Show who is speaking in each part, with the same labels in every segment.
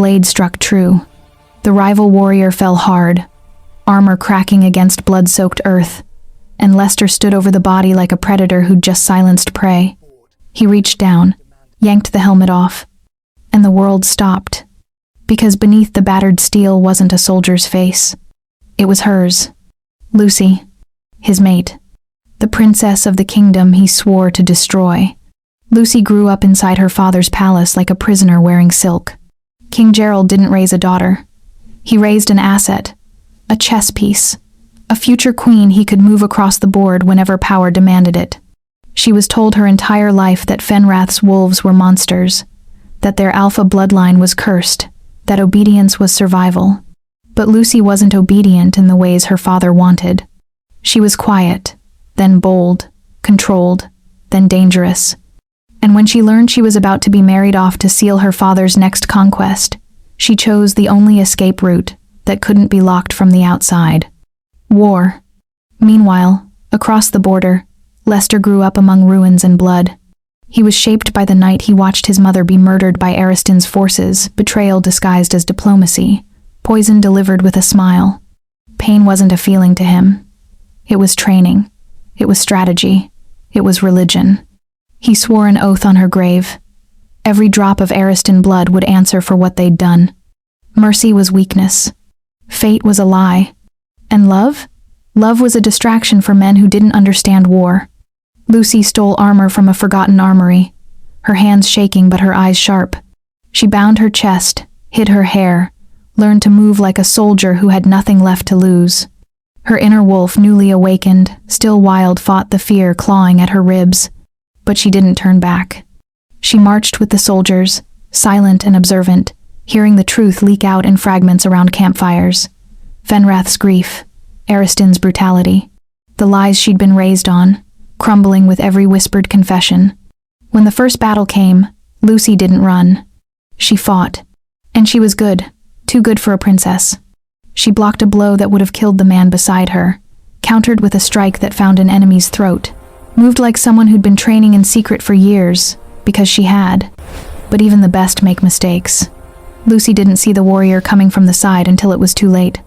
Speaker 1: blade struck true. The rival warrior fell hard, armor cracking against blood-soaked earth, and Lester stood over the body like a predator who'd just silenced prey. He reached down, yanked the helmet off, and the world stopped, because beneath the battered steel wasn't a soldier's face. It was hers, Lucy, his mate, the princess of the kingdom he swore to destroy. Lucy grew up inside her father's palace like a prisoner wearing silk. King Gerald didn't raise a daughter. He raised an asset, a chess piece, a future queen he could move across the board whenever power demanded it. She was told her entire life that Fenrath's wolves were monsters, that their alpha bloodline was cursed, that obedience was survival. But Lucy wasn't obedient in the ways her father wanted. She was quiet, then bold, controlled, then dangerous. And when she learned she was about to be married off to seal her father's next conquest, she chose the only escape route that couldn't be locked from the outside. War. Meanwhile, across the border, Lester grew up among ruins and blood. He was shaped by the night he watched his mother be murdered by Ariston's forces, betrayal disguised as diplomacy, poison delivered with a smile. Pain wasn't a feeling to him. It was training. It was strategy. It was religion. He swore an oath on her grave. Every drop of Ariston blood would answer for what they'd done. Mercy was weakness. Fate was a lie. And love? Love was a distraction for men who didn't understand war. Lucy stole armor from a forgotten armory, her hands shaking but her eyes sharp. She bound her chest, hid her hair, learned to move like a soldier who had nothing left to lose. Her inner wolf, newly awakened, still wild, fought the fear clawing at her ribs. But she didn't turn back. She marched with the soldiers, silent and observant, hearing the truth leak out in fragments around campfires. Fenrath's grief, Ariston's brutality, the lies she'd been raised on, crumbling with every whispered confession. When the first battle came, Lucy didn't run. She fought. And she was good, too good for a princess. She blocked a blow that would have killed the man beside her, countered with a strike that found an enemy's throat, moved like someone who'd been training in secret for years, because she had. But even the best make mistakes. Lucy didn't see the warrior coming from the side until it was too late.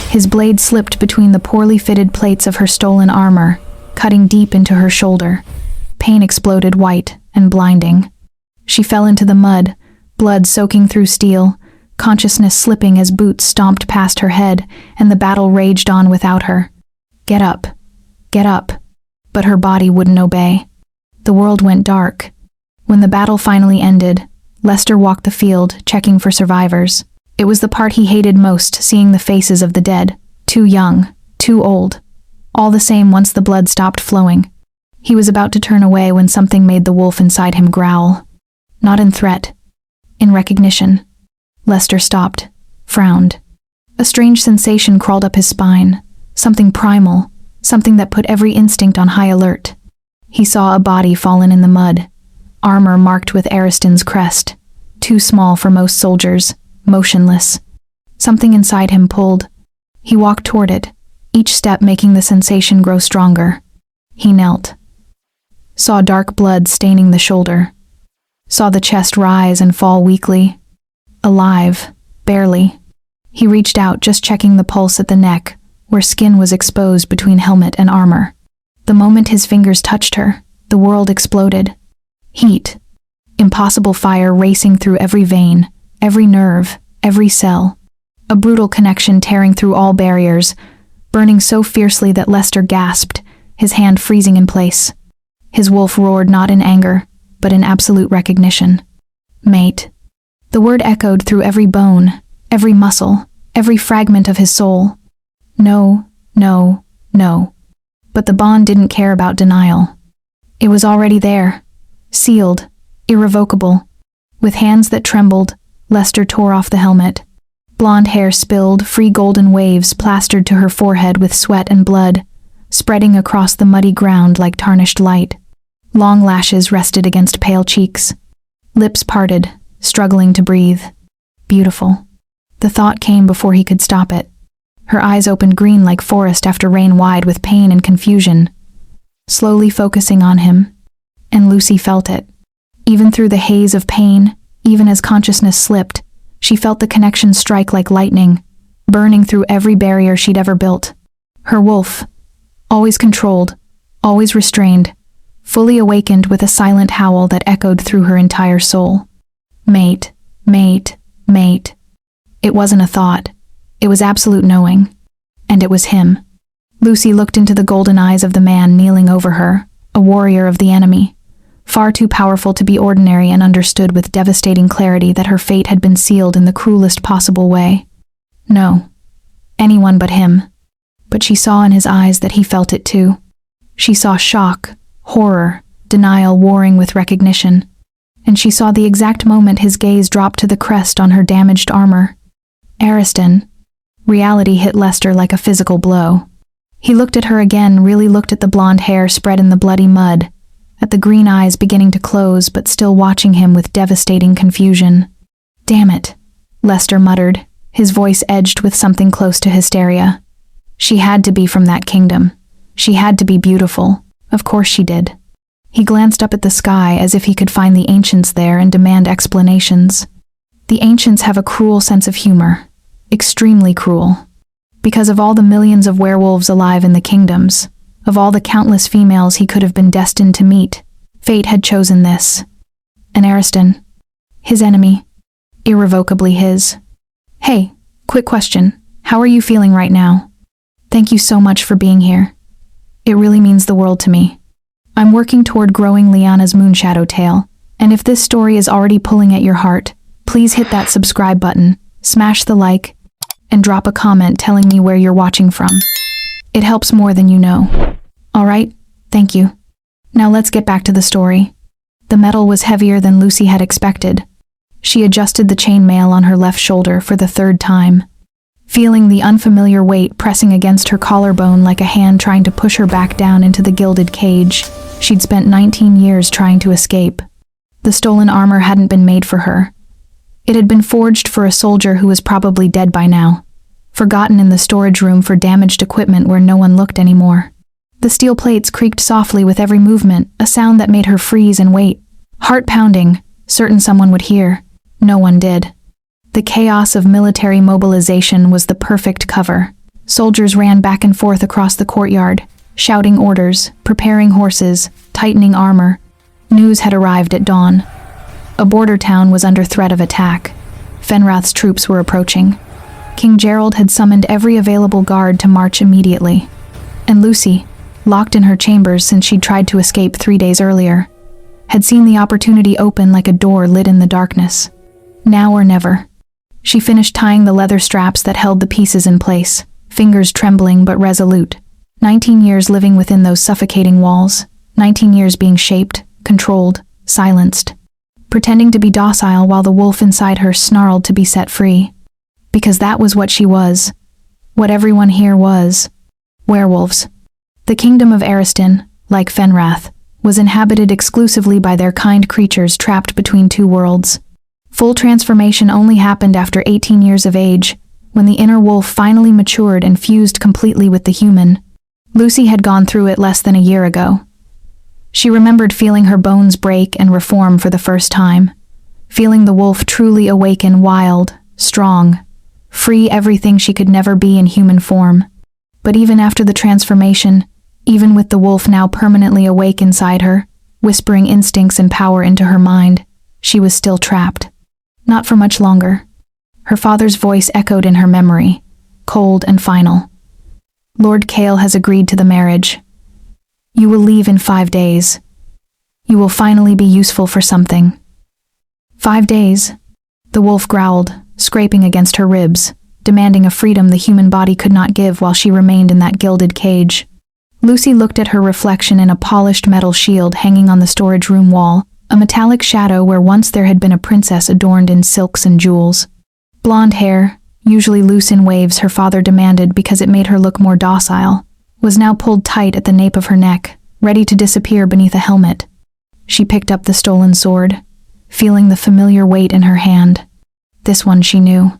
Speaker 1: His blade slipped between the poorly fitted plates of her stolen armor, cutting deep into her shoulder. Pain exploded white and blinding. She fell into the mud, blood soaking through steel, consciousness slipping as boots stomped past her head, and the battle raged on without her. Get up. Get up. But her body wouldn't obey. The world went dark. When the battle finally ended, Lester walked the field, checking for survivors. It was the part he hated most, seeing the faces of the dead. Too young, too old. All the same once the blood stopped flowing. He was about to turn away when something made the wolf inside him growl. Not in threat. In recognition. Lester stopped, frowned. A strange sensation crawled up his spine. Something primal. Something that put every instinct on high alert. He saw a body fallen in the mud, armor marked with Ariston's crest, too small for most soldiers, motionless. Something inside him pulled. He walked toward it, each step making the sensation grow stronger. He knelt. Saw dark blood staining the shoulder. Saw the chest rise and fall weakly. Alive, barely. He reached out, just checking the pulse at the neck, where skin was exposed between helmet and armor. The moment his fingers touched her, the world exploded. Heat. Impossible fire racing through every vein, every nerve, every cell. A brutal connection tearing through all barriers, burning so fiercely that Lester gasped, his hand freezing in place. His wolf roared not in anger, but in absolute recognition. Mate. The word echoed through every bone, every muscle, every fragment of his soul. No, no, no. But the bond didn't care about denial. It was already there, sealed, irrevocable. With hands that trembled, Lester tore off the helmet. Blonde hair spilled, free golden waves plastered to her forehead with sweat and blood, spreading across the muddy ground like tarnished light. Long lashes rested against pale cheeks. Lips parted, struggling to breathe. Beautiful. The thought came before he could stop it. Her eyes opened green like forest after rain, wide with pain and confusion. Slowly focusing on him. And Lucy felt it. Even through the haze of pain, even as consciousness slipped, She felt the connection strike like lightning, burning through every barrier she'd ever built. Her wolf, always controlled, always restrained, fully awakened with a silent howl that echoed through her entire soul. Mate, mate, mate. It wasn't a thought. It was absolute knowing. And it was him. Lucy looked into the golden eyes of the man kneeling over her, a warrior of the enemy, far too powerful to be ordinary, and understood with devastating clarity that her fate had been sealed in the cruelest possible way. No, anyone but him. But she saw in his eyes that he felt it too. She saw shock, horror, denial warring with recognition. And she saw the exact moment his gaze dropped to the crest on her damaged armor. Ariston. Reality hit Lester like a physical blow. He looked at her again, really looked at the blonde hair spread in the bloody mud, at the green eyes beginning to close but still watching him with devastating confusion. "Damn it," Lester muttered, his voice edged with something close to hysteria. She had to be from that kingdom. She had to be beautiful. Of course she did. He glanced up at the sky as if he could find the ancients there and demand explanations. The ancients have a cruel sense of humor. Extremely cruel. Because of all the millions of werewolves alive in the kingdoms, of all the countless females he could have been destined to meet, fate had chosen this. And Ariston, his enemy, irrevocably his. "Hey, quick question. How are you feeling right now? Thank you so much for being here. It really means the world to me. I'm working toward growing Liana's Moonshadow tale, and if this story is already pulling at your heart, please hit that subscribe button, smash the like, and drop a comment telling me where you're watching from. It helps more than you know. Alright, thank you. Now let's get back to the story. The metal was heavier than Lucy had expected. She adjusted the chainmail on her left shoulder for the third time, feeling the unfamiliar weight pressing against her collarbone like a hand trying to push her back down into the gilded cage she'd spent 19 years trying to escape. The stolen armor hadn't been made for her. It had been forged for a soldier who was probably dead by now, forgotten in the storage room for damaged equipment where no one looked anymore. The steel plates creaked softly with every movement, a sound that made her freeze and wait, heart pounding, certain someone would hear. No one did. The chaos of military mobilization was the perfect cover. Soldiers ran back and forth across the courtyard, shouting orders, preparing horses, tightening armor. News had arrived at dawn. A border town was under threat of attack. Fenrath's troops were approaching. King Gerald had summoned every available guard to march immediately. And Lucy, locked in her chambers since she'd tried to escape 3 days earlier, had seen the opportunity open like a door lit in the darkness. Now or never. She finished tying the leather straps that held the pieces in place, fingers trembling but resolute. 19 years living within those suffocating walls, 19 years being shaped, controlled, silenced, pretending to be docile while the wolf inside her snarled to be set free. Because that was what she was. What everyone here was. Werewolves. The kingdom of Ariston, like Fenrath, was inhabited exclusively by their kind creatures trapped between two worlds. Full transformation only happened after 18 years of age, when the inner wolf finally matured and fused completely with the human. Lucy had gone through it less than a year ago. She remembered feeling her bones break and reform for the first time, feeling the wolf truly awaken wild, strong, free everything she could never be in human form. But even after the transformation, even with the wolf now permanently awake inside her, whispering instincts and power into her mind, she was still trapped. Not for much longer. Her father's voice echoed in her memory, cold and final. "Lord Kale has agreed to the marriage. You will leave in 5 days. You will finally be useful for something." 5 days? The wolf growled, scraping against her ribs, demanding a freedom the human body could not give while she remained in that gilded cage. Lucy looked at her reflection in a polished metal shield hanging on the storage room wall, a metallic shadow where once there had been a princess adorned in silks and jewels. Blonde hair, usually loose in waves her father demanded because it made her look more docile, was now pulled tight at the nape of her neck, ready to disappear beneath a helmet. She picked up the stolen sword, feeling the familiar weight in her hand. This one she knew.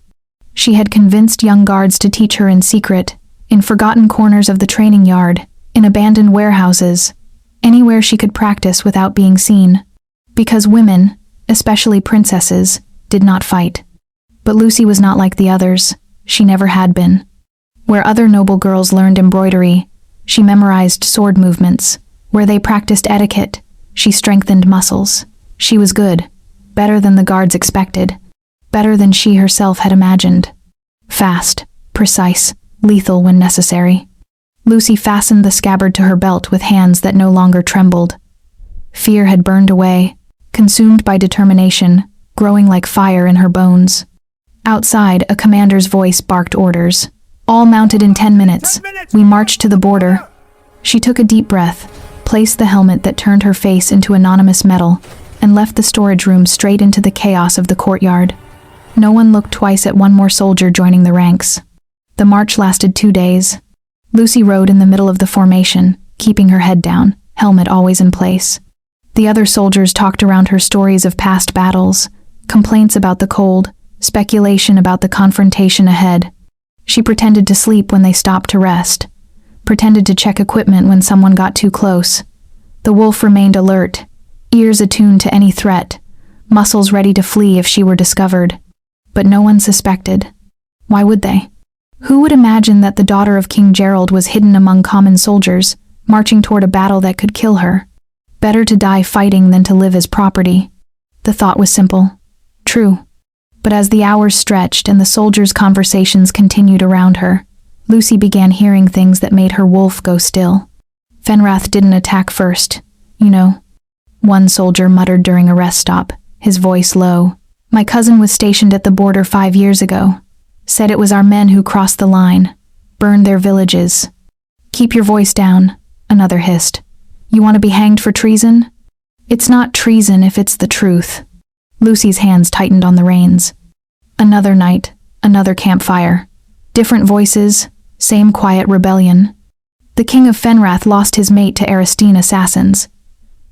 Speaker 1: She had convinced young guards to teach her in secret, in forgotten corners of the training yard, in abandoned warehouses, anywhere she could practice without being seen. Because women, especially princesses, did not fight. But Lucy was not like the others. She never had been. Where other noble girls learned embroidery, she memorized sword movements. Where they practiced etiquette, she strengthened muscles. She was good. Better than the guards expected. Better than she herself had imagined. Fast, precise, lethal when necessary. Lucy fastened the scabbard to her belt with hands that no longer trembled. Fear had burned away, consumed by determination, growing like fire in her bones. Outside, a commander's voice barked orders. All mounted in 10 minutes. We marched to the border. She took a deep breath, placed the helmet that turned her face into anonymous metal, and left the storage room straight into the chaos of the courtyard. No one looked twice at one more soldier joining the ranks. The march lasted 2 days. Lucy rode in the middle of the formation, keeping her head down, helmet always in place. The other soldiers talked around her stories of past battles, complaints about the cold, speculation about the confrontation ahead. She pretended to sleep when they stopped to rest, pretended to check equipment when someone got too close. The wolf remained alert, ears attuned to any threat, muscles ready to flee if she were discovered. But no one suspected. Why would they? Who would imagine that the daughter of King Gerald was hidden among common soldiers, marching toward a battle that could kill her? Better to die fighting than to live as property. The thought was simple. True. But as the hours stretched and the soldiers' conversations continued around her, Lucy began hearing things that made her wolf go still. Fenrath didn't attack first, you know. One soldier muttered during a rest stop, his voice low. My cousin was stationed at the border 5 years ago. Said it was our men who crossed the line, burned their villages. Keep your voice down, another hissed. You want to be hanged for treason? It's not treason if it's the truth. Lucy's hands tightened on the reins. Another night, another campfire. Different voices, same quiet rebellion. The king of Fenrath lost his mate to Aristine assassins.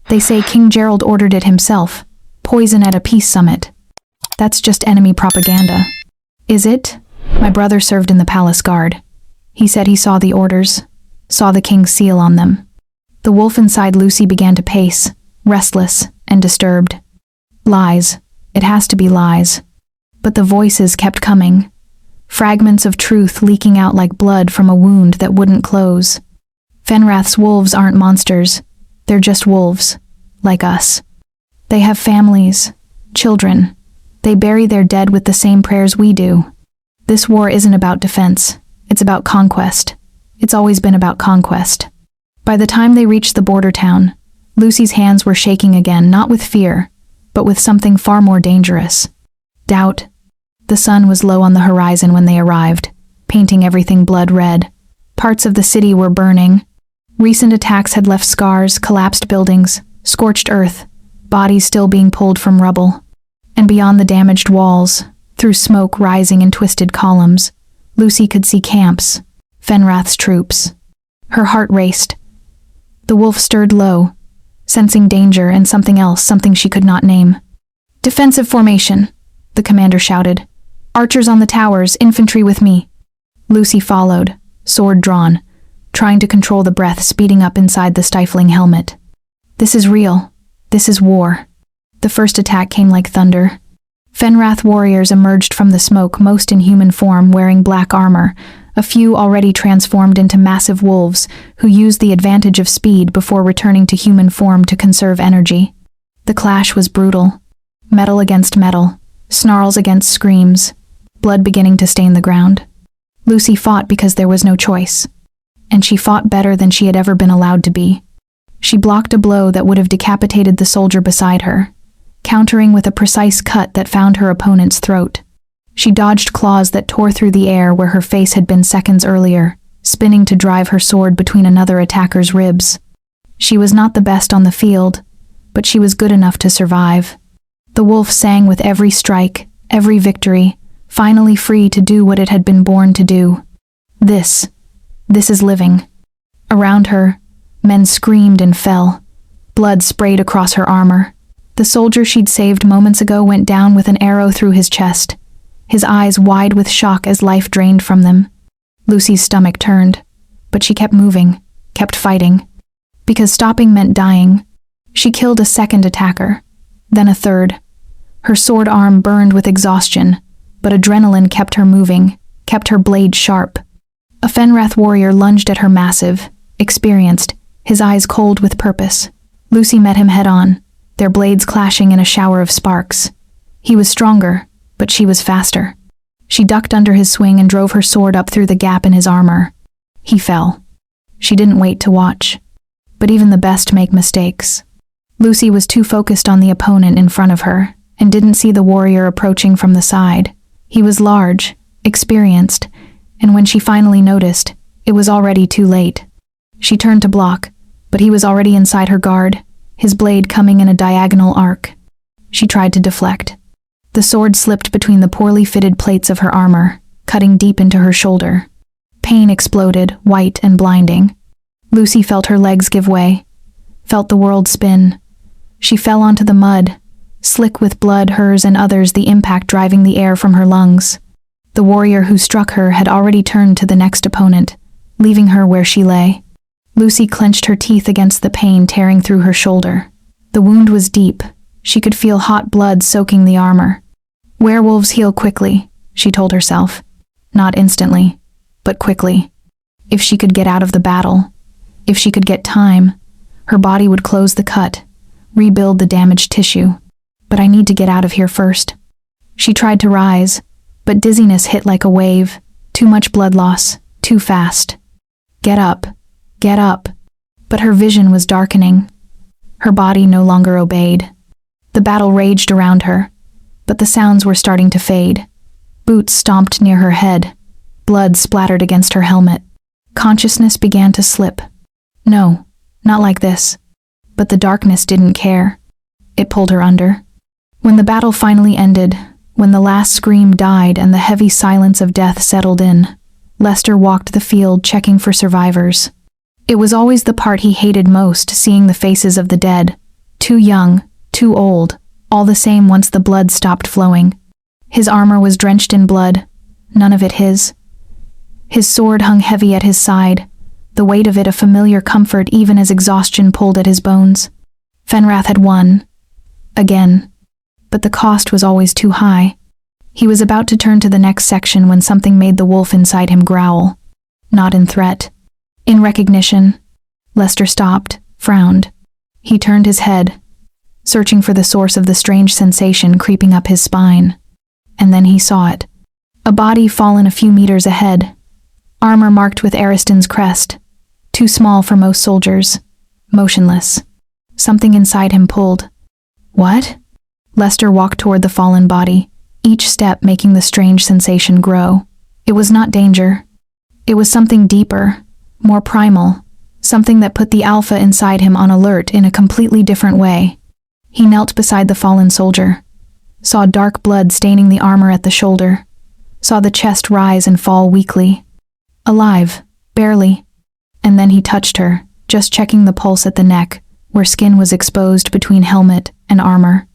Speaker 1: They say King Gerald ordered it himself. Poison at a peace summit. That's just enemy propaganda. Is it? My brother served in the palace guard. He said he saw the orders, saw the king's seal on them. The wolf inside Lucy began to pace, restless and disturbed. Lies. It has to be lies. But the voices kept coming. Fragments of truth leaking out like blood from a wound that wouldn't close. Fenrath's wolves aren't monsters. They're just wolves, like us. They have families, children. They bury their dead with the same prayers we do. This war isn't about defense. It's about conquest. It's always been about conquest. By the time they reached the border town, Lucy's hands were shaking again, not with fear, but with something far more dangerous. Doubt. The sun was low on the horizon when they arrived, painting everything blood red. Parts of the city were burning. Recent attacks had left scars, collapsed buildings, scorched earth, bodies still being pulled from rubble. And beyond the damaged walls, through smoke rising in twisted columns, Lucy could see camps, Fenrath's troops. Her heart raced. The wolf stirred low, sensing danger and something else, something she could not name. Defensive formation, the commander shouted. Archers on the towers, infantry with me. Lucy followed, sword drawn, trying to control the breath speeding up inside the stifling helmet. This is real. This is war. The first attack came like thunder. Fenrath warriors emerged from the smoke, most in human form, wearing black armor, a few already transformed into massive wolves who used the advantage of speed before returning to human form to conserve energy. The clash was brutal. Metal against metal, snarls against screams, blood beginning to stain the ground. Lucy fought because there was no choice. And she fought better than she had ever been allowed to be. She blocked a blow that would have decapitated the soldier beside her, countering with a precise cut that found her opponent's throat. She dodged claws that tore through the air where her face had been seconds earlier, spinning to drive her sword between another attacker's ribs. She was not the best on the field, but she was good enough to survive. The wolf sang with every strike, every victory, finally free to do what it had been born to do. This is living. Around her, men screamed and fell. Blood sprayed across her armor. The soldier she'd saved moments ago went down with an arrow through his chest, his eyes wide with shock as life drained from them. Lucy's stomach turned, but she kept moving, kept fighting. Because stopping meant dying. She killed a second attacker, then a third. Her sword arm burned with exhaustion, but adrenaline kept her moving, kept her blade sharp. A Fenrath warrior lunged at her, massive, experienced, his eyes cold with purpose. Lucy met him head-on, their blades clashing in a shower of sparks. He was stronger, but she was faster. She ducked under his swing and drove her sword up through the gap in his armor. He fell. She didn't wait to watch. But even the best make mistakes. Lucy was too focused on the opponent in front of her, and didn't see the warrior approaching from the side. He was large, experienced, and when she finally noticed, it was already too late. She turned to block, but he was already inside her guard, his blade coming in a diagonal arc. She tried to deflect. The sword slipped between the poorly fitted plates of her armor, cutting deep into her shoulder. Pain exploded, white and blinding. Lucy felt her legs give way, felt the world spin. She fell onto the mud, slick with blood, hers and others, the impact driving the air from her lungs. The warrior who struck her had already turned to the next opponent, leaving her where she lay. Lucy clenched her teeth against the pain tearing through her shoulder. The wound was deep. She could feel hot blood soaking the armor. Werewolves heal quickly, she told herself. Not instantly, but quickly. If she could get out of the battle, if she could get time, her body would close the cut, rebuild the damaged tissue. But I need to get out of here first. She tried to rise, but dizziness hit like a wave. Too much blood loss, too fast. Get up, get up. But her vision was darkening. Her body no longer obeyed. The battle raged around her, but the sounds were starting to fade. Boots stomped near her head. Blood splattered against her helmet. Consciousness began to slip. No, not like this. But the darkness didn't care. It pulled her under. When the battle finally ended, when the last scream died and the heavy silence of death settled in, Lester walked the field checking for survivors. It was always the part he hated most, seeing the faces of the dead. Too young, too old, all the same once the blood stopped flowing. His armor was drenched in blood, none of it his. His sword hung heavy at his side, the weight of it a familiar comfort even as exhaustion pulled at his bones. Fenrath had won. Again. But the cost was always too high. He was about to turn to the next section when something made the wolf inside him growl. Not in threat. In recognition. Lester stopped, frowned. He turned his head, searching for the source of the strange sensation creeping up his spine. And then he saw it. A body fallen a few meters ahead. Armor marked with Ariston's crest. Too small for most soldiers. Motionless. Something inside him pulled. What? Lester walked toward the fallen body, each step making the strange sensation grow. It was not danger. It was something deeper, more primal, something that put the alpha inside him on alert in a completely different way. He knelt beside the fallen soldier, saw dark blood staining the armor at the shoulder, saw the chest rise and fall weakly. Alive, barely. And then he touched her, just checking the pulse at the neck, where skin was exposed between helmet and armor.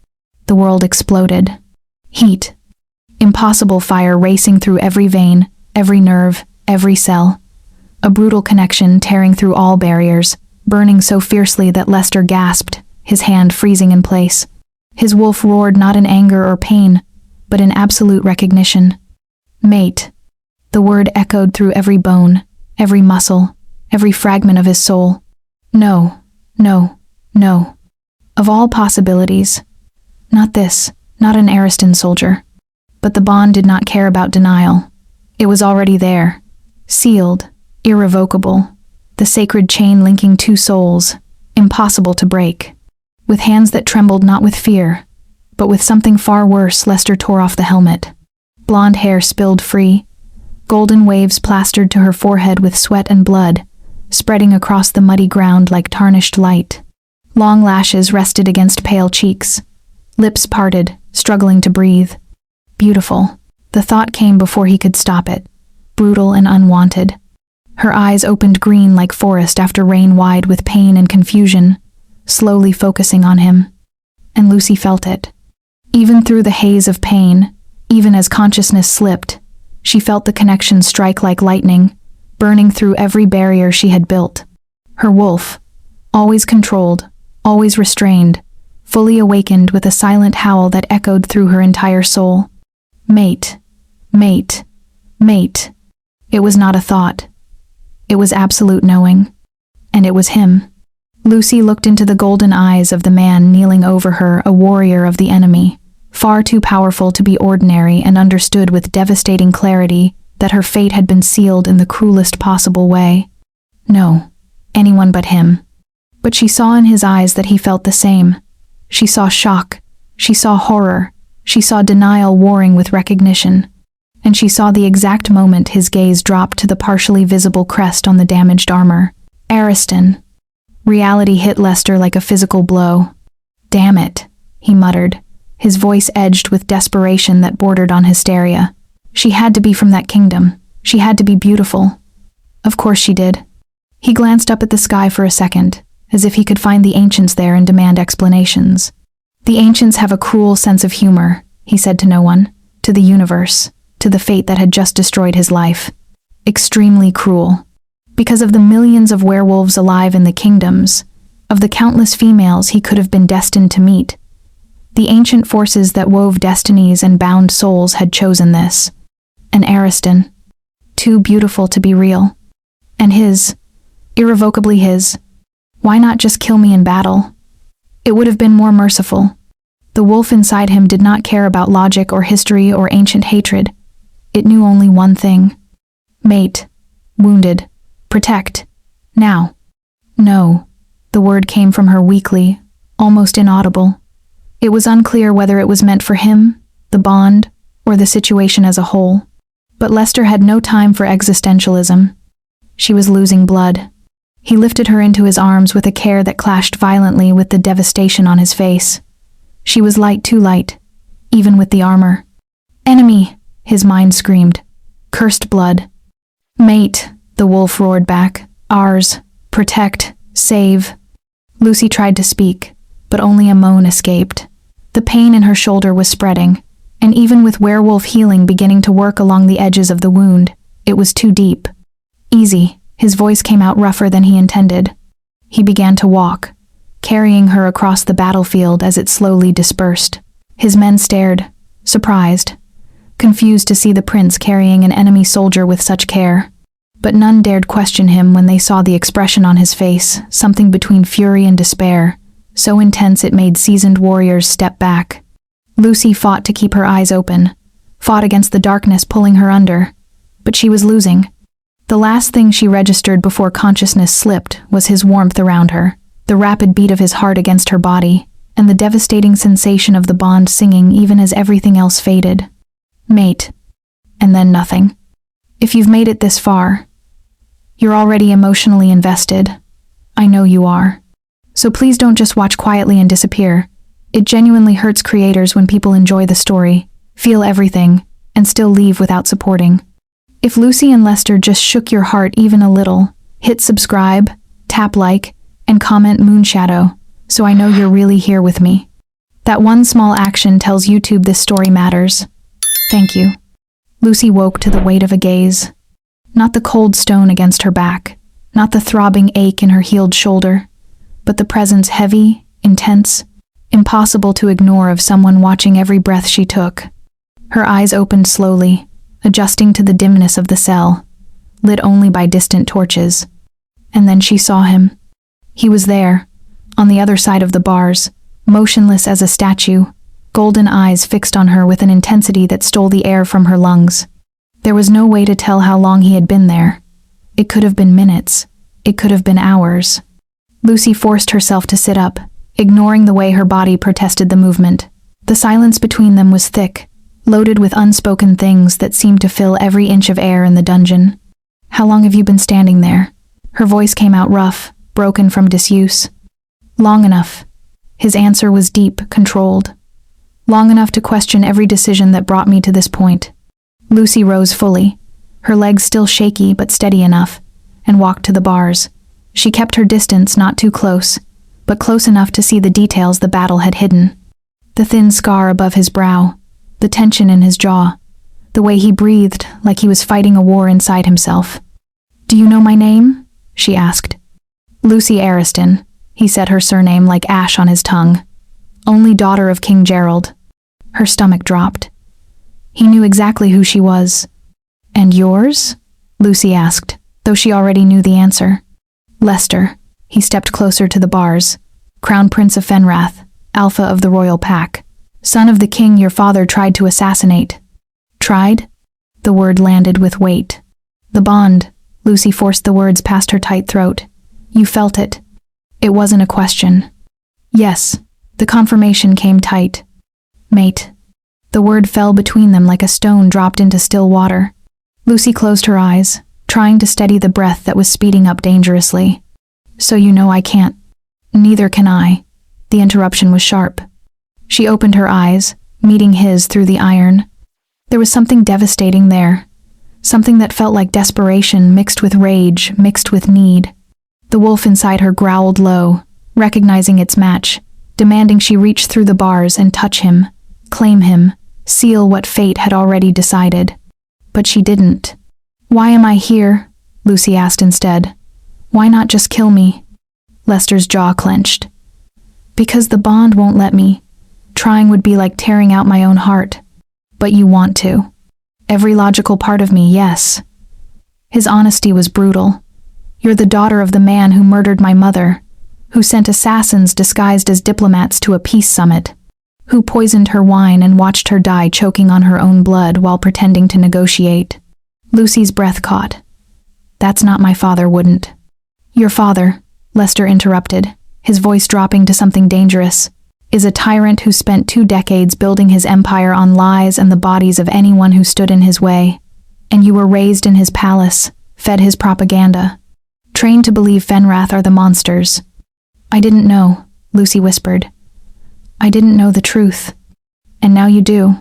Speaker 1: The world exploded. Heat. Impossible fire racing through every vein, every nerve, every cell. A brutal connection tearing through all barriers, burning so fiercely that Lester gasped, his hand freezing in place. His wolf roared not in anger or pain, but in absolute recognition. Mate. The word echoed through every bone, every muscle, every fragment of his soul. No, no, no. Of all possibilities. Not this, not an Ariston soldier. But the bond did not care about denial. It was already there. Sealed, irrevocable. The sacred chain linking two souls, impossible to break. With hands that trembled not with fear, but with something far worse, Lester tore off the helmet. Blonde hair spilled free. Golden waves plastered to her forehead with sweat and blood, spreading across the muddy ground like tarnished light. Long lashes rested against pale cheeks. Lips parted, struggling to breathe. Beautiful. The thought came before he could stop it. Brutal and unwanted. Her eyes opened green like forest after rain, wide with pain and confusion, slowly focusing on him. And Lucy felt it. Even through the haze of pain, even as consciousness slipped, she felt the connection strike like lightning, burning through every barrier she had built. Her wolf, always controlled, always restrained, fully awakened with a silent howl that echoed through her entire soul. Mate, Mate. Mate. It was not a thought. It was absolute knowing. And it was him. Lucy looked into the golden eyes of the man kneeling over her, a warrior of the enemy, far too powerful to be ordinary, and understood with devastating clarity that her fate had been sealed in the cruelest possible way. No, anyone but him. But she saw in his eyes that he felt the same. She saw shock. She saw horror. She saw denial warring with recognition. And she saw the exact moment his gaze dropped to the partially visible crest on the damaged armor. Ariston. Reality hit Lester like a physical blow. "Damn it," he muttered, his voice edged with desperation that bordered on hysteria. She had to be from that kingdom. She had to be beautiful. Of course she did. He glanced up at the sky for a second, as if he could find the ancients there and demand explanations. "The ancients have a cruel sense of humor," he said to no one, to the universe, to the fate that had just destroyed his life. Extremely cruel. Because of the millions of werewolves alive in the kingdoms, of the countless females he could have been destined to meet. The ancient forces that wove destinies and bound souls had chosen this. An Ariston. Too beautiful to be real. And his. Irrevocably his. Why not just kill me in battle? It would have been more merciful. The wolf inside him did not care about logic or history or ancient hatred. It knew only one thing. Mate. Wounded. Protect. Now. No. The word came from her weakly, almost inaudible. It was unclear whether it was meant for him, the bond, or the situation as a whole. But Lester had no time for existentialism. She was losing blood. He lifted her into his arms with a care that clashed violently with the devastation on his face. She was light, too light, even with the armor. "Enemy!" his mind screamed. "Cursed blood." "Mate!" the wolf roared back. "Ours. Protect. Save." Lucy tried to speak, but only a moan escaped. The pain in her shoulder was spreading, and even with werewolf healing beginning to work along the edges of the wound, it was too deep. "Easy." His voice came out rougher than he intended. He began to walk, carrying her across the battlefield as it slowly dispersed. His men stared, surprised, confused to see the prince carrying an enemy soldier with such care. But none dared question him when they saw the expression on his face, something between fury and despair, so intense it made seasoned warriors step back. Lucy fought to keep her eyes open, fought against the darkness pulling her under, but she was losing. The last thing she registered before consciousness slipped was his warmth around her, the rapid beat of his heart against her body, and the devastating sensation of the bond singing even as everything else faded. "Mate." And then nothing. "If you've made it this far, you're already emotionally invested. I know you are. So please don't just watch quietly and disappear. It genuinely hurts creators when people enjoy the story, feel everything, and still leave without supporting. If Lucy and Lester just shook your heart even a little, hit subscribe, tap like, and comment Moonshadow, so I know you're really here with me. That one small action tells YouTube this story matters. Thank you." Lucy woke to the weight of a gaze. Not the cold stone against her back, not the throbbing ache in her healed shoulder, but the presence heavy, intense, impossible to ignore of someone watching every breath she took. Her eyes opened slowly, adjusting to the dimness of the cell, lit only by distant torches. And then she saw him. He was there, on the other side of the bars, motionless as a statue, golden eyes fixed on her with an intensity that stole the air from her lungs. There was no way to tell how long he had been there. It could have been minutes. It could have been hours. Lucy forced herself to sit up, ignoring the way her body protested the movement. The silence between them was thick, loaded with unspoken things that seemed to fill every inch of air in the dungeon. "How long have you been standing there?" Her voice came out rough, broken from disuse. "Long enough." His answer was deep, controlled. "Long enough to question every decision that brought me to this point." Lucy rose fully, her legs still shaky but steady enough, and walked to the bars. She kept her distance, not too close, but close enough to see the details the battle had hidden. The thin scar above his brow, the tension in his jaw, the way he breathed like he was fighting a war inside himself. "Do you know my name?" she asked. "Lucy Ariston," he said, her surname like ash on his tongue. "Only daughter of King Gerald." Her stomach dropped. He knew exactly who she was. "And yours?" Lucy asked, though she already knew the answer. "Lester." He stepped closer to the bars. "Crown Prince of Fenrath, Alpha of the Royal Pack. Son of the king your father tried to assassinate." "Tried?" The word landed with weight. "The bond." Lucy forced the words past her tight throat. "You felt it." It wasn't a question. "Yes." The confirmation came tight. "Mate." The word fell between them like a stone dropped into still water. Lucy closed her eyes, trying to steady the breath that was speeding up dangerously. "So you know I can't." "Neither can I." The interruption was sharp. She opened her eyes, meeting his through the iron. There was something devastating there. Something that felt like desperation mixed with rage, mixed with need. The wolf inside her growled low, recognizing its match, demanding she reach through the bars and touch him, claim him, seal what fate had already decided. But she didn't. "Why am I here?" Lucy asked instead. "Why not just kill me?" Lester's jaw clenched. "Because the bond won't let me. Trying would be like tearing out my own heart. But you want to." "Every logical part of me, yes." His honesty was brutal. "You're the daughter of the man who murdered my mother, who sent assassins disguised as diplomats to a peace summit, who poisoned her wine and watched her die choking on her own blood while pretending to negotiate." Lucy's breath caught. "That's not my father, wouldn't." "Your father," Lester interrupted, his voice dropping to something dangerous, "is a tyrant who spent 2 decades building his empire on lies and the bodies of anyone who stood in his way. And you were raised in his palace, fed his propaganda, trained to believe Fenrath are the monsters." "I didn't know," Lucy whispered. "I didn't know the truth. And now you do."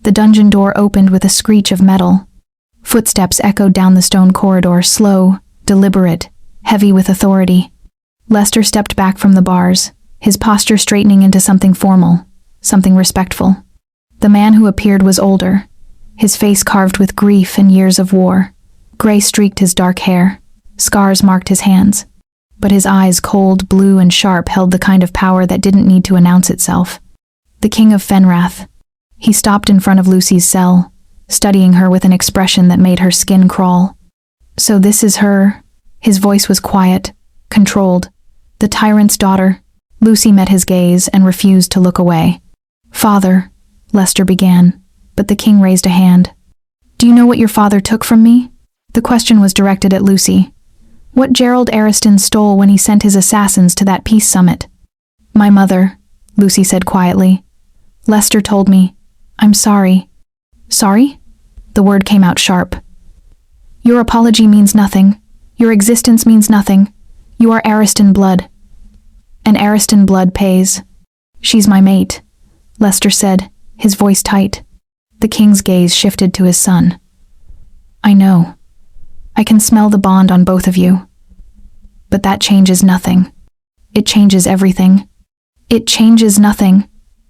Speaker 1: The dungeon door opened with a screech of metal. Footsteps echoed down the stone corridor, slow, deliberate, heavy with authority. Lester stepped back from the bars, his posture straightening into something formal, something respectful. The man who appeared was older, his face carved with grief and years of war. Gray streaked his dark hair, scars marked his hands, but his eyes, cold, blue, and sharp, held the kind of power that didn't need to announce itself. "The King of Fenrath." He stopped in front of Lucy's cell, studying her with an expression that made her skin crawl. "So this is her." His voice was quiet, controlled. "The tyrant's daughter." Lucy met his gaze and refused to look away. "Father," Lester began, but the king raised a hand. "Do you know what your father took from me?" The question was directed at Lucy. "What Gerald Ariston stole when he sent his assassins to that peace summit?" "My mother," Lucy said quietly. "Lester told me. I'm sorry." "Sorry?" The word came out sharp. "Your apology means nothing. Your existence means nothing. You are Ariston blood. And Ariston blood pays." "She's my mate," Lester said, his voice tight. The king's gaze shifted to his son. "I know. I can smell the bond on both of you. But that changes nothing. It changes everything." "It changes nothing."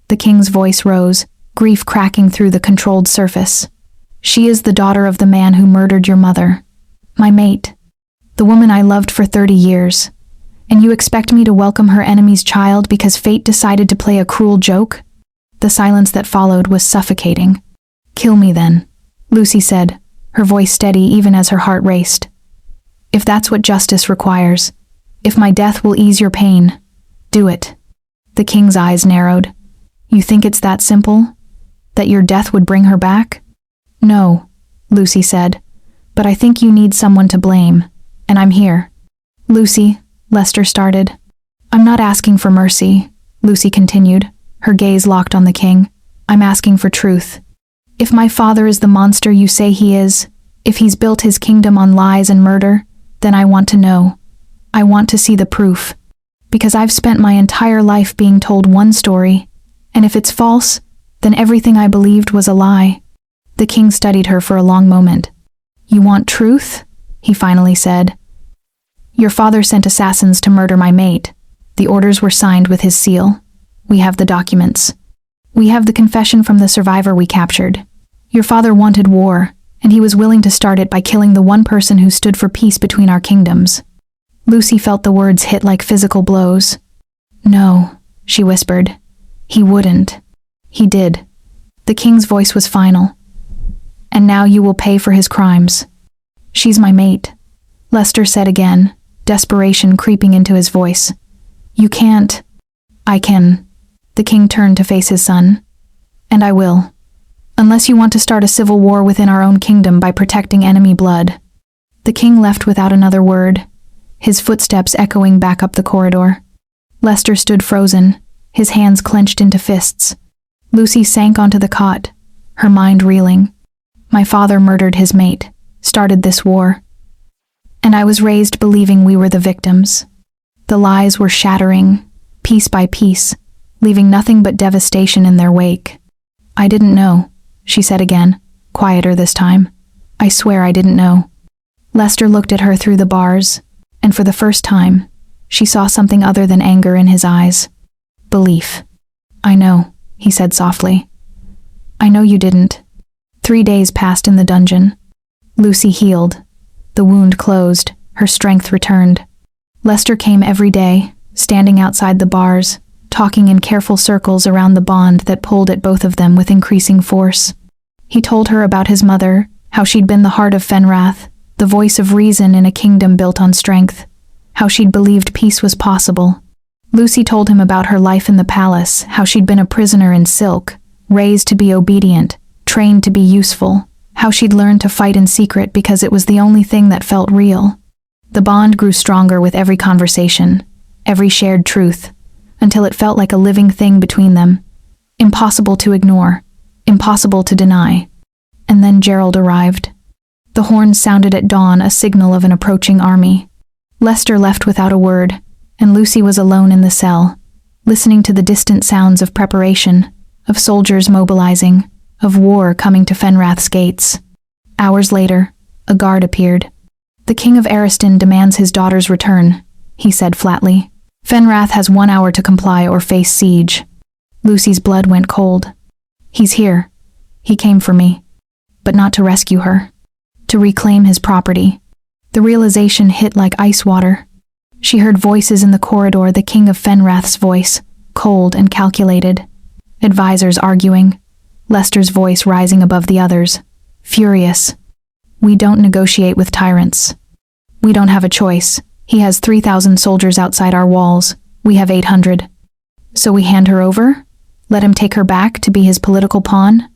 Speaker 1: The king's voice rose, grief cracking through the controlled surface. "She is the daughter of the man who murdered your mother. My mate. The woman I loved for 30 years. And you expect me to welcome her enemy's child because fate decided to play a cruel joke?" The silence that followed was suffocating. "Kill me then," Lucy said, her voice steady even as her heart raced. "If that's what justice requires, if my death will ease your pain, do it." The king's eyes narrowed. "You think it's that simple? That your death would bring her back?" "No," Lucy said, "but I think you need someone to blame, and I'm here." "Lucy," Lester started. "I'm not asking for mercy," Lucy continued, her gaze locked on the king. "I'm asking for truth. If my father is the monster you say he is, if he's built his kingdom on lies and murder, then I want to know. I want to see the proof. Because I've spent my entire life being told one story, and if it's false, then everything I believed was a lie." The king studied her for a long moment. "You want truth?" he finally said. "Your father sent assassins to murder my mate. The orders were signed with his seal. We have the documents. We have the confession from the survivor we captured. Your father wanted war, and he was willing to start it by killing the one person who stood for peace between our kingdoms." Lucy felt the words hit like physical blows. "No," she whispered. "He wouldn't." "He did." The king's voice was final. And now you will pay for his crimes. She's my mate, Lester said again, desperation creeping into his voice. You can't. I can. The king turned to face his son. And I will. Unless you want to start a civil war within our own kingdom by protecting enemy blood. The king left without another word, his footsteps echoing back up the corridor. Lester stood frozen, his hands clenched into fists. Lucy sank onto the cot, her mind reeling. My father murdered his mate, started this war. And I was raised believing we were the victims. The lies were shattering, piece by piece, leaving nothing but devastation in their wake. I didn't know, she said again, quieter this time. I swear I didn't know. Lester looked at her through the bars, and for the first time, she saw something other than anger in his eyes. Belief. I know, he said softly. I know you didn't. 3 days passed in the dungeon. Lucy healed. The wound closed, her strength returned. Lester came every day, standing outside the bars, talking in careful circles around the bond that pulled at both of them with increasing force. He told her about his mother, how she'd been the heart of Fenrath, the voice of reason in a kingdom built on strength, how she'd believed peace was possible. Lucy told him about her life in the palace, how she'd been a prisoner in silk, raised to be obedient, trained to be useful, how she'd learned to fight in secret because it was the only thing that felt real. The bond grew stronger with every conversation, every shared truth, until it felt like a living thing between them, impossible to ignore, impossible to deny. And then Gerald arrived. The horns sounded at dawn, a signal of an approaching army. Lester left without a word, and Lucy was alone in the cell, listening to the distant sounds of preparation, of soldiers mobilizing, of war coming to Fenrath's gates. Hours later, a guard appeared. The king of Ariston demands his daughter's return, he said flatly. Fenrath has 1 hour to comply or face siege. Lucy's blood went cold. He's here. He came for me. But not to rescue her. To reclaim his property. The realization hit like ice water. She heard voices in the corridor, the king of Fenrath's voice, cold and calculated. Advisors arguing. Lester's voice rising above the others. Furious. We don't negotiate with tyrants. We don't have a choice. He has 3,000 soldiers outside our walls. We have 800. So we hand her over? Let him take her back to be his political pawn?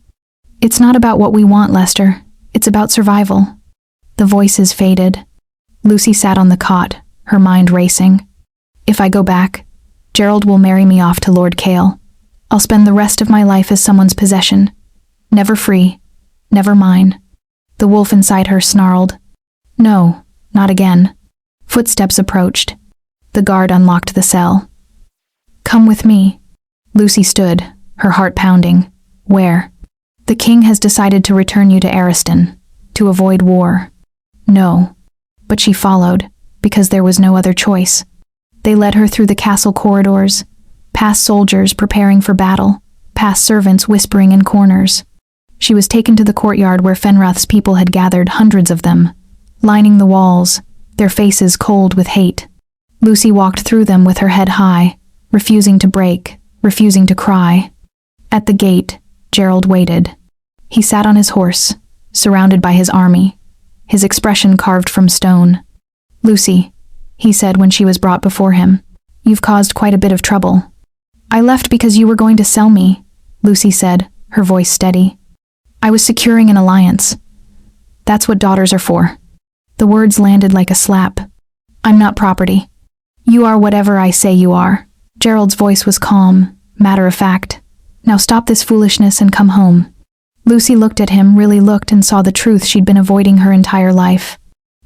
Speaker 1: It's not about what we want, Lester. It's about survival. The voices faded. Lucy sat on the cot, her mind racing. If I go back, Gerald will marry me off to Lord Kale. I'll spend the rest of my life as someone's possession. Never free. Never mine. The wolf inside her snarled. No, not again. Footsteps approached. The guard unlocked the cell. Come with me. Lucy stood, her heart pounding. Where? The king has decided to return you to Ariston, to avoid war. No. But she followed, because there was no other choice. They led her through the castle corridors, past soldiers preparing for battle, past servants whispering in corners. She was taken to the courtyard where Fenrath's people had gathered, hundreds of them, lining the walls, their faces cold with hate. Lucy walked through them with her head high, refusing to break, refusing to cry. At the gate, Gerald waited. He sat on his horse, surrounded by his army, his expression carved from stone. Lucy, he said when she was brought before him, you've caused quite a bit of trouble. I left because you were going to sell me, Lucy said, her voice steady. I was securing an alliance. That's what daughters are for. The words landed like a slap. I'm not property. You are whatever I say you are. Gerald's voice was calm, matter of fact. Now stop this foolishness and come home. Lucy looked at him, really looked, and saw the truth she'd been avoiding her entire life.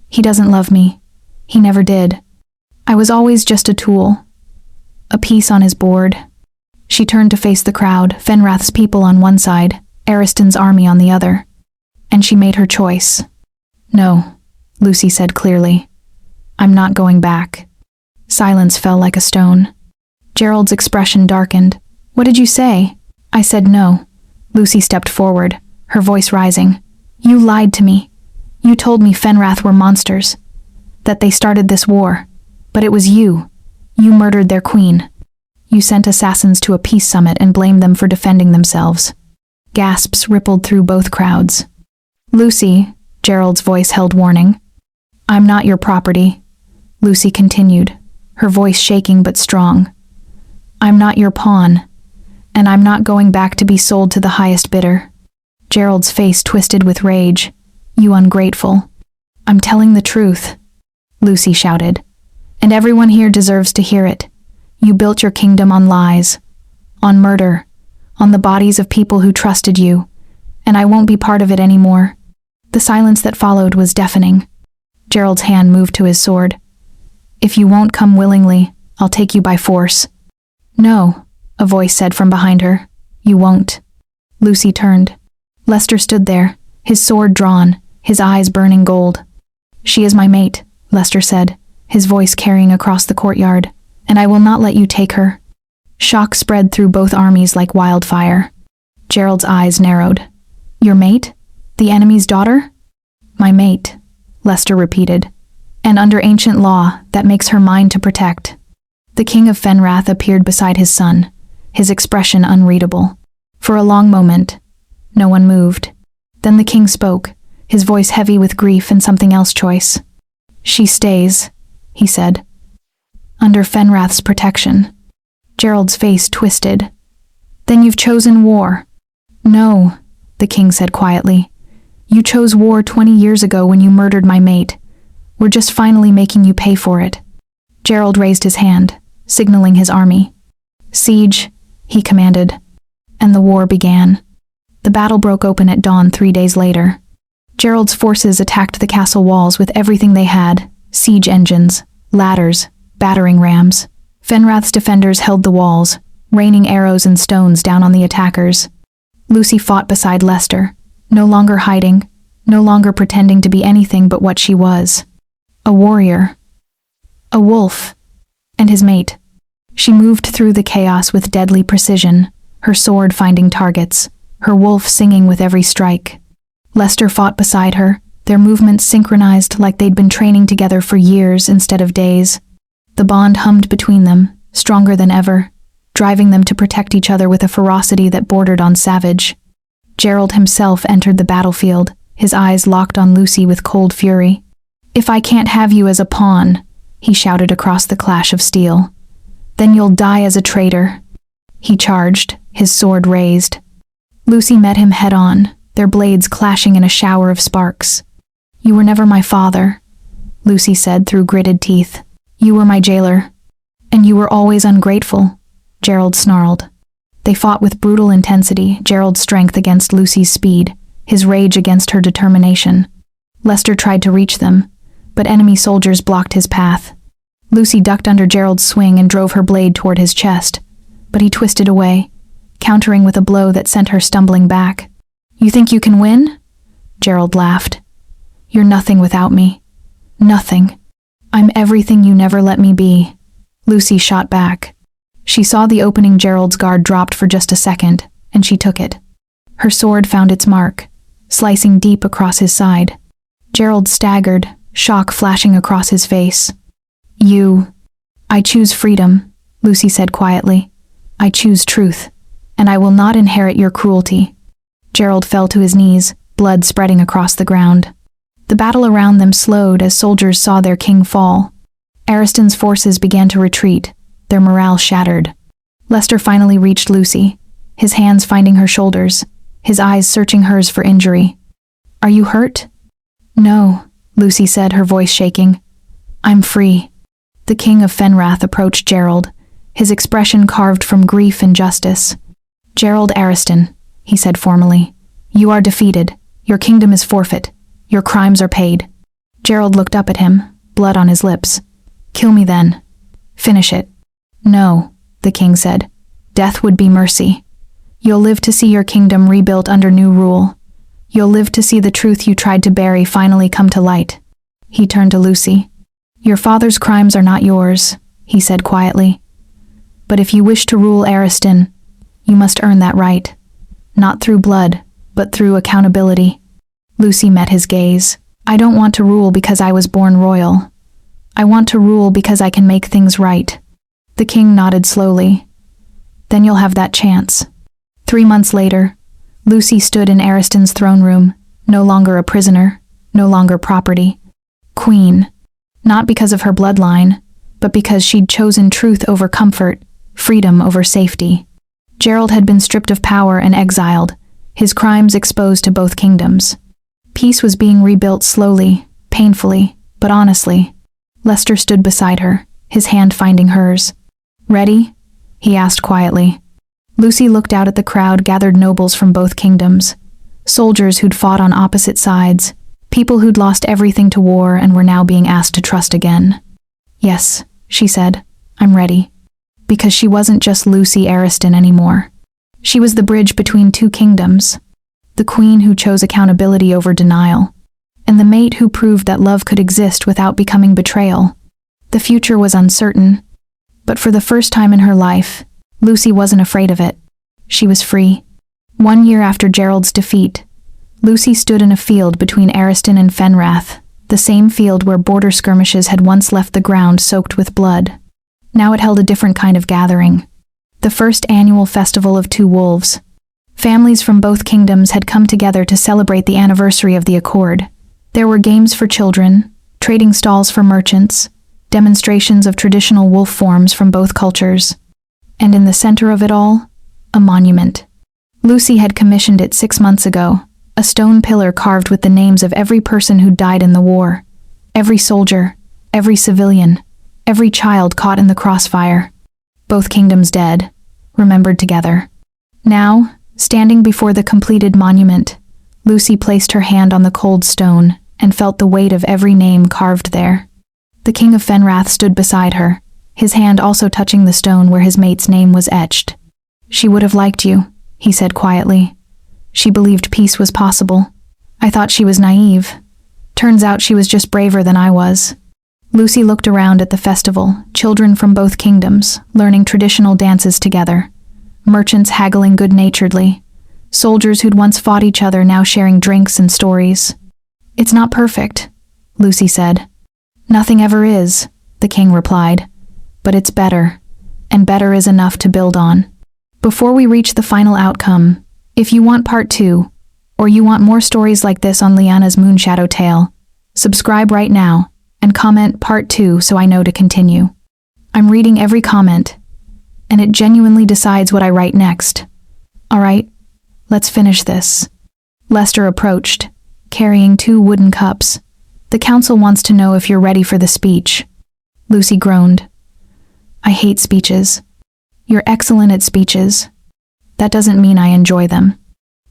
Speaker 1: He doesn't love me. He never did. I was always just a tool. A piece on his board. She turned to face the crowd, Fenrath's people on one side, Ariston's army on the other. And she made her choice. No, Lucy said clearly. I'm not going back. Silence fell like a stone. Gerald's expression darkened. What did you say? I said no. Lucy stepped forward, her voice rising. You lied to me. You told me Fenrath were monsters. That they started this war. But it was you. You murdered their queen. You sent assassins to a peace summit and blamed them for defending themselves. Gasps rippled through both crowds. Lucy, Gerald's voice held warning. I'm not your property, Lucy continued, her voice shaking but strong. I'm not your pawn, and I'm not going back to be sold to the highest bidder. Gerald's face twisted with rage. You ungrateful. I'm telling the truth, Lucy shouted. And everyone here deserves to hear it. You built your kingdom on lies, on murder, on the bodies of people who trusted you, and I won't be part of it anymore. The silence that followed was deafening. Gerald's hand moved to his sword. If you won't come willingly, I'll take you by force. No, a voice said from behind her. You won't. Lucy turned. Lester stood there, his sword drawn, his eyes burning gold. She is my mate, Lester said, his voice carrying across the courtyard, and I will not let you take her. Shock spread through both armies like wildfire. Gerald's eyes narrowed. Your mate? The enemy's daughter? My mate, Lester repeated. And under ancient law, that makes her mine to protect. The king of Fenrath appeared beside his son, his expression unreadable. For a long moment, no one moved. Then the king spoke, his voice heavy with grief and something else choice. She stays, he said, under Fenrath's protection. Gerald's face twisted. Then you've chosen war. No, the king said quietly. You chose war 20 years ago when you murdered my mate. We're just finally making you pay for it. Gerald raised his hand, signaling his army. Siege, he commanded, and the war began. The battle broke open at dawn 3 days later. Gerald's forces attacked the castle walls with everything they had, siege engines, ladders, battering rams. Fenrath's defenders held the walls, raining arrows and stones down on the attackers. Lucy fought beside Lester, no longer hiding, no longer pretending to be anything but what she was. A warrior. A wolf. And his mate. She moved through the chaos with deadly precision, her sword finding targets, her wolf singing with every strike. Lester fought beside her, their movements synchronized like they'd been training together for years instead of days. The bond hummed between them, stronger than ever, driving them to protect each other with a ferocity that bordered on savage. Gerald himself entered the battlefield, his eyes locked on Lucy with cold fury. If I can't have you as a pawn, he shouted across the clash of steel, then you'll die as a traitor. He charged, his sword raised. Lucy met him head-on, their blades clashing in a shower of sparks. You were never my father, Lucy said through gritted teeth. You were my jailer. And you were always ungrateful, Gerald snarled. They fought with brutal intensity, Gerald's strength against Lucy's speed, his rage against her determination. Lester tried to reach them, but enemy soldiers blocked his path. Lucy ducked under Gerald's swing and drove her blade toward his chest, but he twisted away, countering with a blow that sent her stumbling back. You think you can win? Gerald laughed. You're nothing without me. Nothing. I'm everything you never let me be. Lucy shot back. She saw the opening Gerald's guard dropped for just a second, and she took it. Her sword found its mark, slicing deep across his side. Gerald staggered, shock flashing across his face. I choose freedom, Lucy said quietly. I choose truth, and I will not inherit your cruelty. Gerald fell to his knees, blood spreading across the ground. The battle around them slowed as soldiers saw their king fall. Ariston's forces began to retreat, their morale shattered. Lester finally reached Lucy, his hands finding her shoulders, his eyes searching hers for injury. Are you hurt? No, Lucy said, her voice shaking. I'm free. The king of Fenrath approached Gerald, his expression carved from grief and justice. Gerald Ariston, he said formally. You are defeated. Your kingdom is forfeit. Your crimes are paid. Gerald looked up at him, blood on his lips. Kill me then. Finish it. No, the king said. Death would be mercy. You'll live to see your kingdom rebuilt under new rule. You'll live to see the truth you tried to bury finally come to light. He turned to Lucy. Your father's crimes are not yours, he said quietly. But if you wish to rule Ariston, you must earn that right. Not through blood, but through accountability. Lucy met his gaze. I don't want to rule because I was born royal. I want to rule because I can make things right. The king nodded slowly. Then you'll have that chance. 3 months later, Lucy stood in Ariston's throne room, No longer a prisoner, no longer property. Queen. Not because of her bloodline, but because she'd chosen truth over comfort, freedom over safety. Gerald had been stripped of power and exiled, his crimes exposed to both kingdoms. Peace was being rebuilt slowly, painfully, but honestly. Lester stood beside her, his hand finding hers. "Ready?" he asked quietly. Lucy looked out at the crowd gathered nobles from both kingdoms. Soldiers who'd fought on opposite sides, people who'd lost everything to war and were now being asked to trust again. "Yes," she said, "I'm ready." Because she wasn't just Lucy Ariston anymore. She was the bridge between two kingdoms, the queen who chose accountability over denial, and the mate who proved that love could exist without becoming betrayal. The future was uncertain, but for the first time in her life, Lucy wasn't afraid of it. She was free. 1 year after Gerald's defeat, Lucy stood in a field between Ariston and Fenrath, the same field where border skirmishes had once left the ground soaked with blood. Now it held a different kind of gathering. The first annual festival of Two Wolves. Families from both kingdoms had come together to celebrate the anniversary of the Accord. There were games for children, trading stalls for merchants, demonstrations of traditional wolf forms from both cultures. And in the center of it all, a monument. Lucy had commissioned it 6 months ago, a stone pillar carved with the names of every person who died in the war. Every soldier, every civilian, every child caught in the crossfire. Both kingdoms dead, remembered together. Now, standing before the completed monument, Lucy placed her hand on the cold stone and felt the weight of every name carved there. The King of Fenrath stood beside her, his hand also touching the stone where his mate's name was etched. "She would have liked you," he said quietly. "She believed peace was possible. I thought she was naive. Turns out she was just braver than I was." Lucy looked around at the festival, children from both kingdoms, learning traditional dances together. Merchants haggling good-naturedly. Soldiers who'd once fought each other now sharing drinks and stories. "It's not perfect," Lucy said. "Nothing ever is," the king replied. "But it's better, and better is enough to build on." Before we reach the final outcome, if you want part 2, or you want more stories like this on Liana's Moonshadow tale, subscribe right now, and comment part 2 so I know to continue. I'm reading every comment, and it genuinely decides what I write next. Alright, let's finish this. Lester approached, carrying 2 wooden cups. "The council wants to know if you're ready for the speech." Lucy groaned. "I hate speeches." "You're excellent at speeches. That doesn't mean I enjoy them."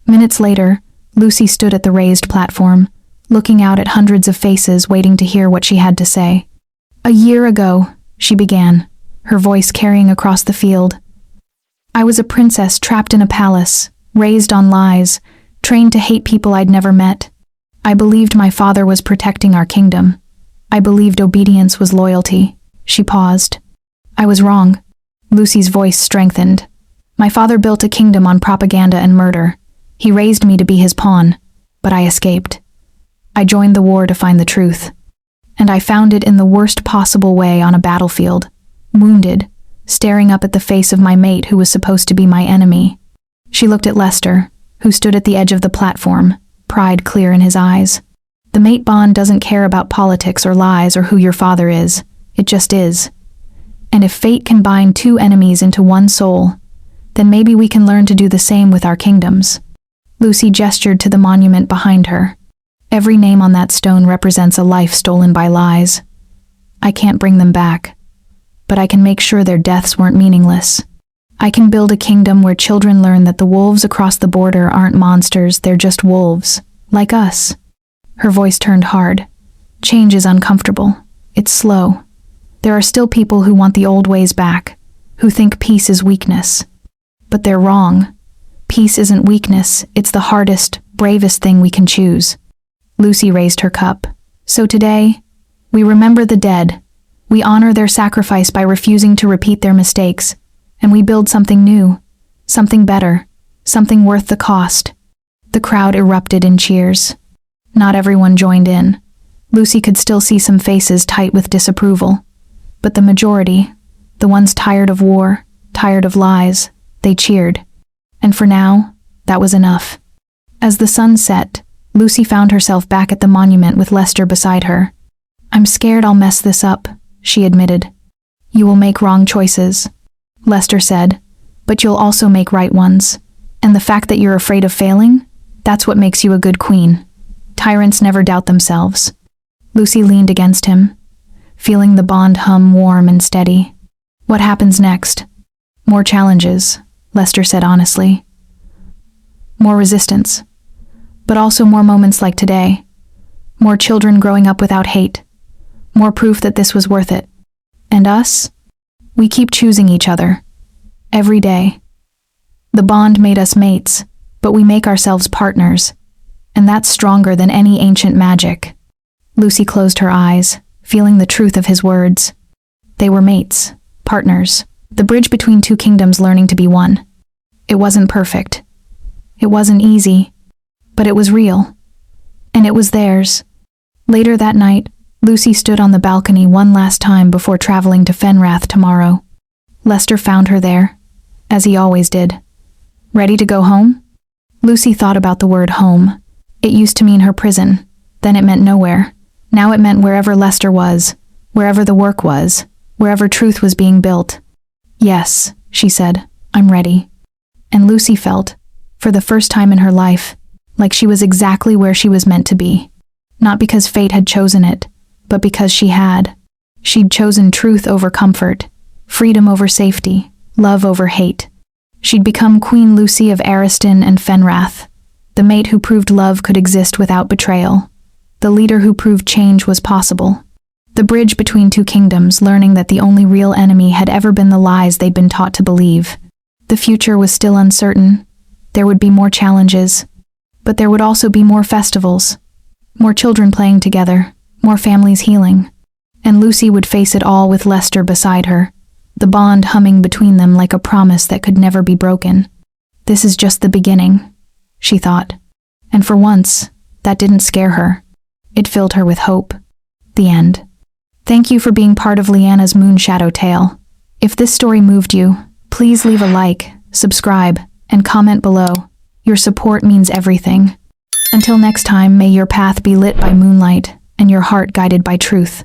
Speaker 1: Minutes later, Lucy stood at the raised platform, looking out at hundreds of faces waiting to hear what she had to say. "A year ago," she began, her voice carrying across the field. "I was a princess trapped in a palace, raised on lies, trained to hate people I'd never met. I believed my father was protecting our kingdom. I believed obedience was loyalty." She paused. "I was wrong." Lucy's voice strengthened. "My father built a kingdom on propaganda and murder. He raised me to be his pawn, but I escaped. I joined the war to find the truth. And I found it in the worst possible way on a battlefield, wounded, staring up at the face of my mate who was supposed to be my enemy." She looked at Lester, who stood at the edge of the platform, pride clear in his eyes. "The mate bond doesn't care about politics or lies or who your father is. It just is. And if fate can bind 2 enemies into one soul, then maybe we can learn to do the same with our kingdoms." Lucy gestured to the monument behind her. "Every name on that stone represents a life stolen by lies. I can't bring them back, but I can make sure their deaths weren't meaningless. I can build a kingdom where children learn that the wolves across the border aren't monsters, they're just wolves, like us." Her voice turned hard. "Change is uncomfortable. It's slow. There are still people who want the old ways back, who think peace is weakness. But they're wrong. Peace isn't weakness, it's the hardest, bravest thing we can choose." Lucy raised her cup. "So today, we remember the dead. We honor their sacrifice by refusing to repeat their mistakes, and we build something new, something better, something worth the cost." The crowd erupted in cheers. Not everyone joined in. Lucy could still see some faces tight with disapproval. But the majority, the ones tired of war, tired of lies, they cheered. And for now, that was enough. As the sun set, Lucy found herself back at the monument with Lester beside her. "I'm scared I'll mess this up," she admitted. "You will make wrong choices," Lester said, "but you'll also make right ones. And the fact that you're afraid of failing, that's what makes you a good queen. Tyrants never doubt themselves." Lucy leaned against him, feeling the bond hum warm and steady. "What happens next?" "More challenges," Lester said honestly. "More resistance. But also more moments like today. More children growing up without hate. More proof that this was worth it. And us? We keep choosing each other. Every day. The bond made us mates, but we make ourselves partners. And that's stronger than any ancient magic." Lucy closed her eyes, feeling the truth of his words. They were mates, partners, the bridge between two kingdoms learning to be one. It wasn't perfect. It wasn't easy, but it was real. And it was theirs. Later that night, Lucy stood on the balcony one last time before traveling to Fenrath tomorrow. Lester found her there, as he always did. "Ready to go home?" Lucy thought about the word home. It used to mean her prison, then it meant nowhere. Now it meant wherever Lester was, wherever the work was, wherever truth was being built. "Yes," she said, "I'm ready." And Lucy felt, for the first time in her life, like she was exactly where she was meant to be. Not because fate had chosen it, but because she had. She'd chosen truth over comfort, freedom over safety, love over hate. She'd become Queen Lucy of Ariston and Fenrath, the mate who proved love could exist without betrayal, the leader who proved change was possible, the bridge between two kingdoms, learning that the only real enemy had ever been the lies they'd been taught to believe. The future was still uncertain. There would be more challenges, but there would also be more festivals, more children playing together, more families healing. And Lucy would face it all with Lester beside her, the bond humming between them like a promise that could never be broken. This is just the beginning, she thought. And for once, that didn't scare her. It filled her with hope. The end. Thank you for being part of Liana's Moonshadow tale. If this story moved you, please leave a like, subscribe, and comment below. Your support means everything. Until next time, may your path be lit by moonlight and your heart guided by truth.